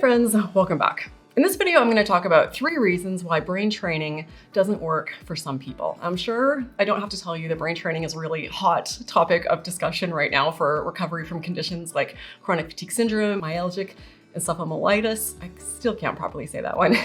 friends, welcome back. In this video, I'm going to talk about 3 reasons why brain training doesn't work for some people. I'm sure I don't have to tell you that brain training is a really hot topic of discussion right now for recovery from conditions like chronic fatigue syndrome, myalgic encephalomyelitis, I still can't properly say that one,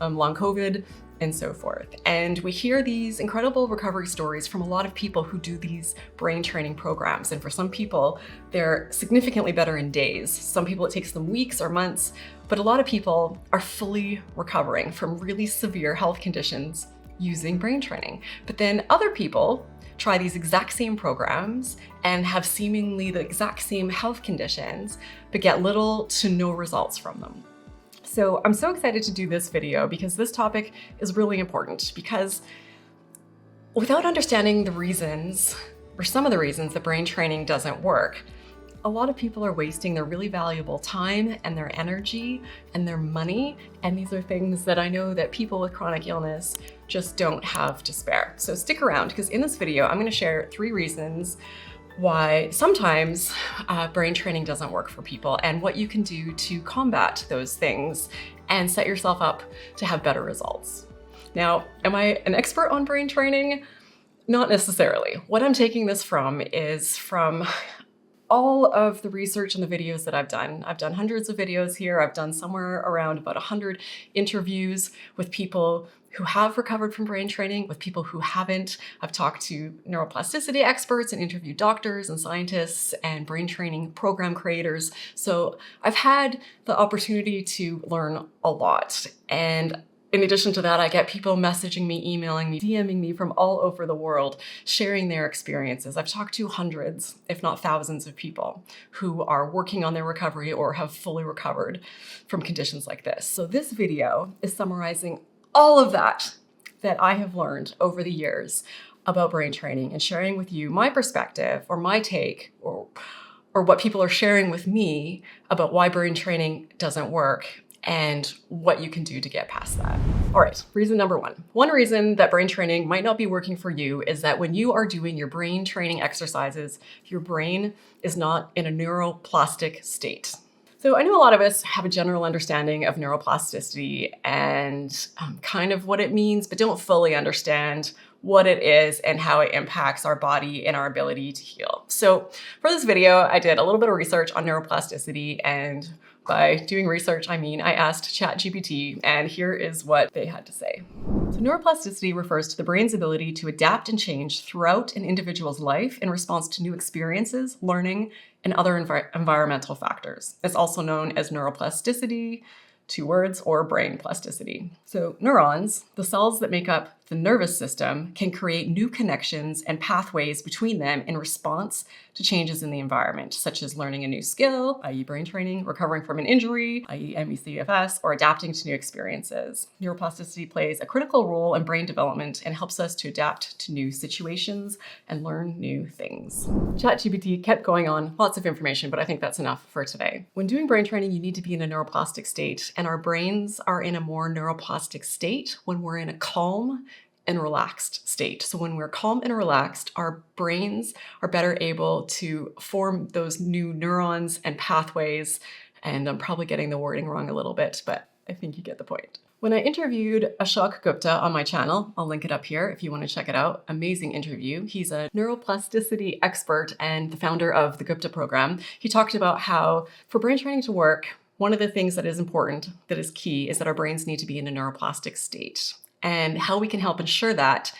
long COVID, and so forth. And we hear these incredible recovery stories from a lot of people who do these brain training programs. And for some people, they're significantly better in days. Some people, it takes them weeks or months, but a lot of people are fully recovering from really severe health conditions using brain training. But then other people try these exact same programs and have seemingly the exact same health conditions, but get little to no results from them. So I'm so excited to do this video because this topic is really important, because without understanding the reasons, or some of the reasons that brain training doesn't work, a lot of people are wasting their really valuable time and their energy and their money. And these are things that I know that people with chronic illness just don't have to spare. So stick around, because in this video, I'm going to share 3 reasons why sometimes brain training doesn't work for people and what you can do to combat those things and set yourself up to have better results. Now, am I an expert on brain training? Not necessarily. What I'm taking this from is from all of the research and the videos that I've done. I've done hundreds of videos here. I've done somewhere around about 100 interviews with people who have recovered from brain training, with people who haven't. I've talked to neuroplasticity experts and interviewed doctors and scientists and brain training program creators. So I've had the opportunity to learn a lot. And in addition to that, I get people messaging me, emailing me, DMing me from all over the world, sharing their experiences. I've talked to hundreds, if not thousands of people who are working on their recovery or have fully recovered from conditions like this. So this video is summarizing all of that I have learned over the years about brain training and sharing with you my perspective or my take or what people are sharing with me about why brain training doesn't work and what you can do to get past that. All right, reason number 1. One reason that brain training might not be working for you is that when you are doing your brain training exercises, your brain is not in a neuroplastic state. So I know a lot of us have a general understanding of neuroplasticity and kind of what it means, but don't fully understand what it is and how it impacts our body and our ability to heal. So for this video, I did a little bit of research on neuroplasticity, and by doing research, I mean I asked ChatGPT, and here is what they had to say. So neuroplasticity refers to the brain's ability to adapt and change throughout an individual's life in response to new experiences, learning, and other environmental factors. It's also known as neuroplasticity, 2 words, or brain plasticity. So neurons, the cells that make up the nervous system, can create new connections and pathways between them in response to changes in the environment, such as learning a new skill, i.e. brain training, recovering from an injury, i.e. CFS, or adapting to new experiences. Neuroplasticity plays a critical role in brain development and helps us to adapt to new situations and learn new things. ChatGPT kept going on, lots of information, but I think that's enough for today. When doing brain training, you need to be in a neuroplastic state, and our brains are in a more neuroplastic state when we're in a calm and relaxed state. So when we're calm and relaxed, our brains are better able to form those new neurons and pathways. And I'm probably getting the wording wrong a little bit, but I think you get the point. When I interviewed Ashok Gupta on my channel, I'll link it up here if you want to check it out. Amazing interview. He's a neuroplasticity expert and the founder of the Gupta program. He talked about how for brain training to work, one of the things that is important, that is key, is that our brains need to be in a neuroplastic state. And how we can help ensure that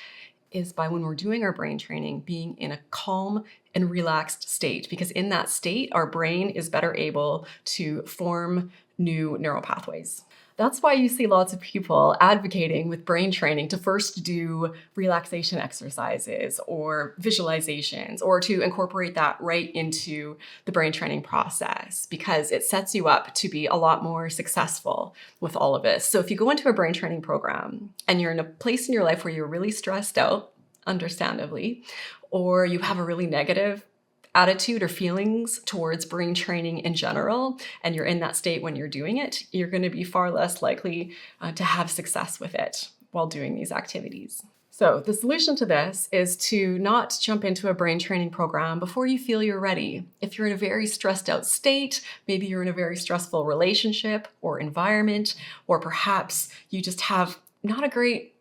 is by, when we're doing our brain training, being in a calm and relaxed state, because in that state, our brain is better able to form new neural pathways. That's why you see lots of people advocating with brain training to first do relaxation exercises or visualizations, or to incorporate that right into the brain training process, because it sets you up to be a lot more successful with all of this. So if you go into a brain training program and you're in a place in your life where you're really stressed out, understandably, or you have a really negative attitude or feelings towards brain training in general, and you're in that state when you're doing it, you're going to be far less likely to have success with it while doing these activities. So the solution to this is to not jump into a brain training program before you feel you're ready. If you're in a very stressed out state, maybe you're in a very stressful relationship or environment, or perhaps you just have not a great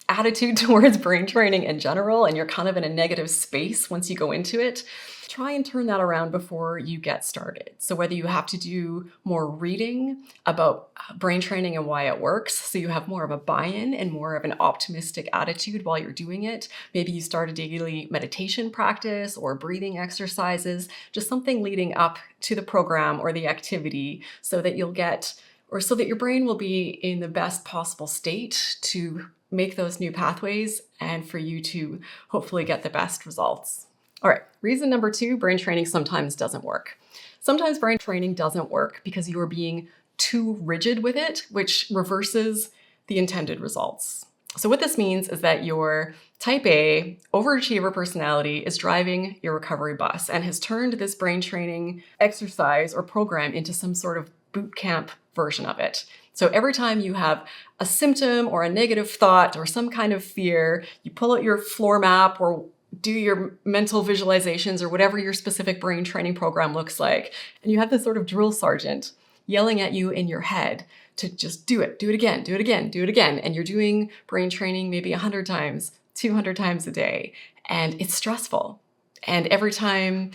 attitude towards brain training in general, and you're kind of in a negative space once you go into it, try and turn that around before you get started. So whether you have to do more reading about brain training and why it works, so you have more of a buy-in and more of an optimistic attitude while you're doing it. Maybe you start a daily meditation practice or breathing exercises, just something leading up to the program or the activity so that you'll get, or so that your brain will be in the best possible state to make those new pathways and for you to hopefully get the best results. All right, reason number 2, brain training sometimes doesn't work. Sometimes brain training doesn't work because you are being too rigid with it, which reverses the intended results. So what this means is that your type A overachiever personality is driving your recovery bus and has turned this brain training exercise or program into some sort of boot camp version of it. So every time you have a symptom or a negative thought or some kind of fear, you pull out your floor map or do your mental visualizations or whatever your specific brain training program looks like. And you have this sort of drill sergeant yelling at you in your head to just do it again, do it again, do it again. And you're doing brain training maybe 100 times, 200 times a day. And it's stressful. And every time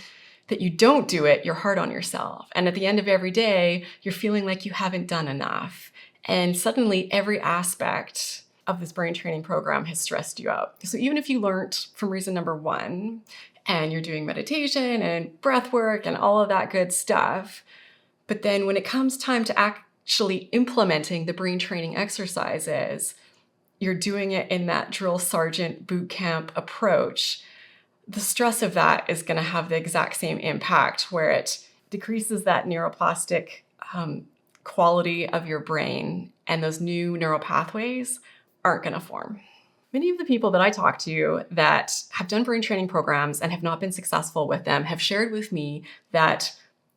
that you don't do it, you're hard on yourself. And at the end of every day, you're feeling like you haven't done enough. And suddenly every aspect of this brain training program has stressed you out. So even if you learned from reason number 1 and you're doing meditation and breath work and all of that good stuff, but then when it comes time to actually implementing the brain training exercises, you're doing it in that drill sergeant boot camp approach, the stress of that is going to have the exact same impact where it decreases that neuroplastic quality of your brain, and those new neural pathways aren't going to form. Many of the people that I talk to that have done brain training programs and have not been successful with them have shared with me that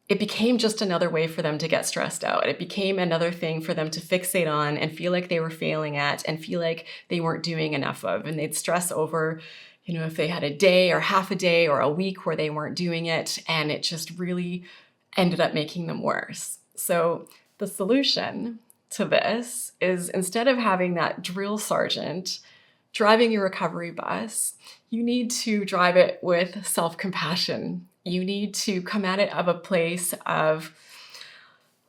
it became just another way for them to get stressed out. It became another thing for them to fixate on and feel like they were failing at and feel like they weren't doing enough of. And they'd stress over, if they had a day or half a day or a week where they weren't doing it, and it just really ended up making them worse. So the solution to this is, instead of having that drill sergeant driving your recovery bus, you need to drive it with self-compassion. You need to come at it of a place of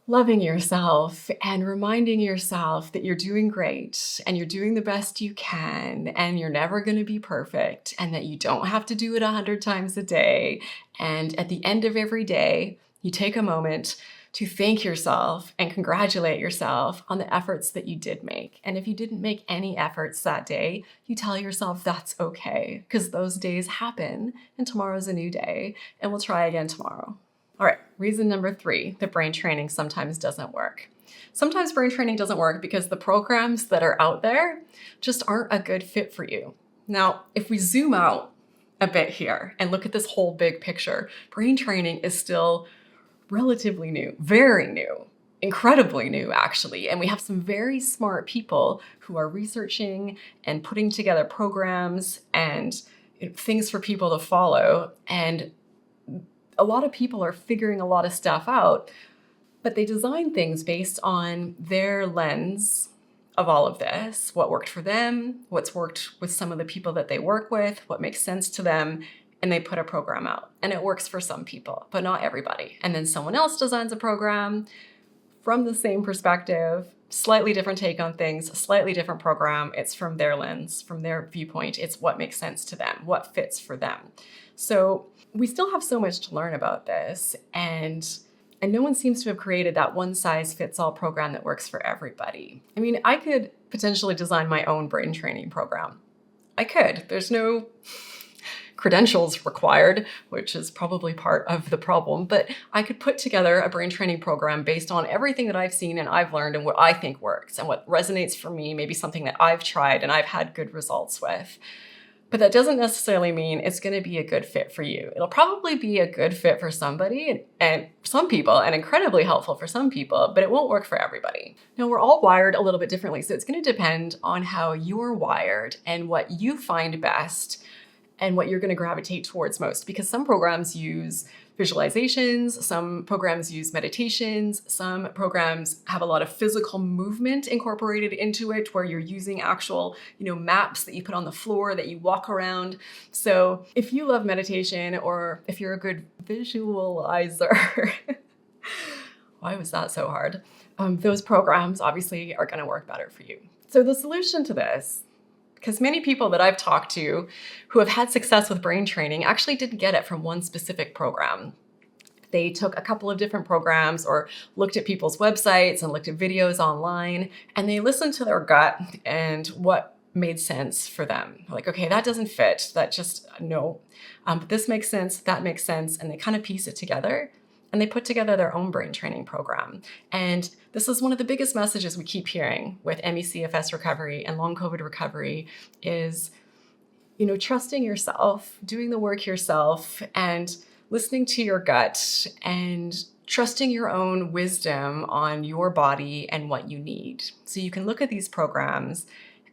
loving yourself and reminding yourself that you're doing great and you're doing the best you can and you're never going to be perfect and that you don't have to do it 100 times a day. And at the end of every day, you take a moment to thank yourself and congratulate yourself on the efforts that you did make. And if you didn't make any efforts that day, you tell yourself that's okay, because those days happen and tomorrow's a new day and we'll try again tomorrow. All right, reason number 3, that brain training sometimes doesn't work. Sometimes brain training doesn't work because the programs that are out there just aren't a good fit for you. Now, if we zoom out a bit here and look at this whole big picture, brain training is still relatively new, very new, incredibly new actually. And we have some very smart people who are researching and putting together programs and things for people to follow. And a lot of people are figuring a lot of stuff out, but they design things based on their lens of all of this, what worked for them, what's worked with some of the people that they work with, what makes sense to them, and they put a program out. And it works for some people, but not everybody. And then someone else designs a program from the same perspective, slightly different take on things, a slightly different program. It's from their lens, from their viewpoint. It's what makes sense to them, what fits for them. So we still have so much to learn about this, and no one seems to have created that one-size-fits-all program that works for everybody. I mean, I could potentially design my own brain training program. I could. There's no credentials required, which is probably part of the problem, but I could put together a brain training program based on everything that I've seen and I've learned and what I think works and what resonates for me, maybe something that I've tried and I've had good results with. But that doesn't necessarily mean it's going to be a good fit for you. It'll probably be a good fit for somebody and some people, and incredibly helpful for some people, but it won't work for everybody. Now, we're all wired a little bit differently, so it's going to depend on how you're wired and what you find best and what you're going to gravitate towards most, because some programs use visualizations, some programs use meditations, some programs have a lot of physical movement incorporated into it where you're using actual, maps that you put on the floor that you walk around. So if you love meditation, or if you're a good visualizer, why was that so hard? Those programs obviously are going to work better for you. So the solution to this, because many people that I've talked to who have had success with brain training actually didn't get it from one specific program. They took a couple of different programs or looked at people's websites and looked at videos online, and they listened to their gut and what made sense for them. Like, okay, that doesn't fit. That just, no. But this makes sense, that makes sense. And they kind of piece it together. And they put together their own brain training program. And this is one of the biggest messages we keep hearing with ME/CFS recovery and long COVID recovery is, trusting yourself, doing the work yourself, and listening to your gut and trusting your own wisdom on your body and what you need. So you can look at these programs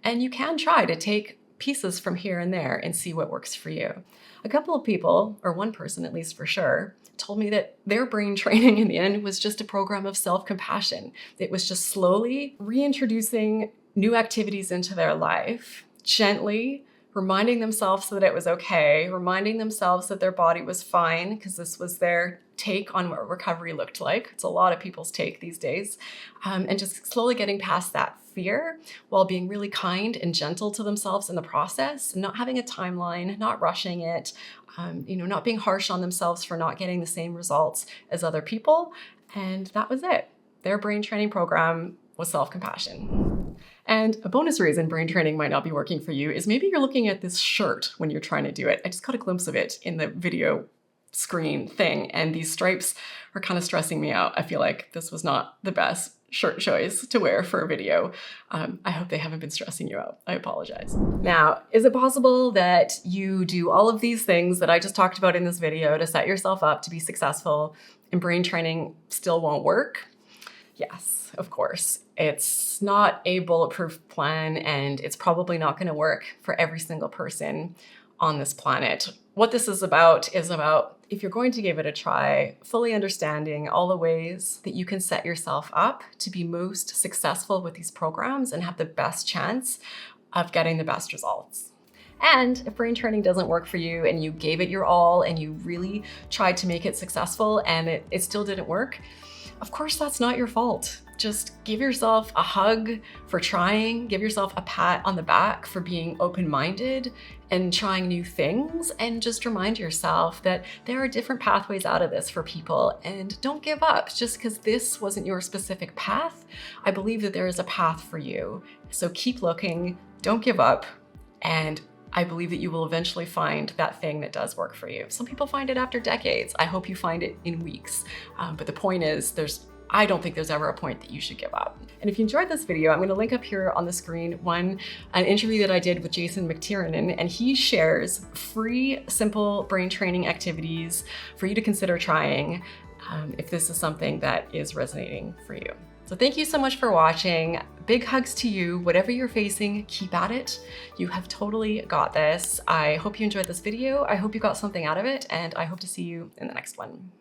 and you can try to take pieces from here and there and see what works for you. A couple of people, or one person at least for sure, told me that their brain training in the end was just a program of self-compassion. It was just slowly reintroducing new activities into their life, gently reminding themselves that it was okay, reminding themselves that their body was fine, because this was their take on what recovery looked like. It's a lot of people's take these days. And just slowly getting past that fear while being really kind and gentle to themselves in the process, not having a timeline, not rushing it, not being harsh on themselves for not getting the same results as other people. And that was it. Their brain training program was self-compassion. And a bonus reason brain training might not be working for you is maybe you're looking at this shirt when you're trying to do it. I just got a glimpse of it in the video screen thing, and these stripes are kind of stressing me out. I feel like this was not the best shirt choice to wear for a video. I hope they haven't been stressing you out. I apologize. Now, is it possible that you do all of these things that I just talked about in this video to set yourself up to be successful and brain training still won't work? Yes, of course. It's not a bulletproof plan, and it's probably not going to work for every single person on this planet. What this is about, if you're going to give it a try, fully understanding all the ways that you can set yourself up to be most successful with these programs and have the best chance of getting the best results. And if brain training doesn't work for you and you gave it your all and you really tried to make it successful and it still didn't work, of course, that's not your fault. Just give yourself a hug for trying, give yourself a pat on the back for being open-minded and trying new things, and just remind yourself that there are different pathways out of this for people, and don't give up just because this wasn't your specific path. I believe that there is a path for you. So keep looking, don't give up, and I believe that you will eventually find that thing that does work for you. Some people find it after decades. I hope you find it in weeks. But the point is, I don't think there's ever a point that you should give up. And if you enjoyed this video, I'm going to link up here on the screen an interview that I did with Jason McTiernan, and he shares free, simple brain training activities for you to consider trying if this is something that is resonating for you. So thank you so much for watching. Big hugs to you. Whatever you're facing, keep at it. You have totally got this. I hope you enjoyed this video. I hope you got something out of it, and I hope to see you in the next one.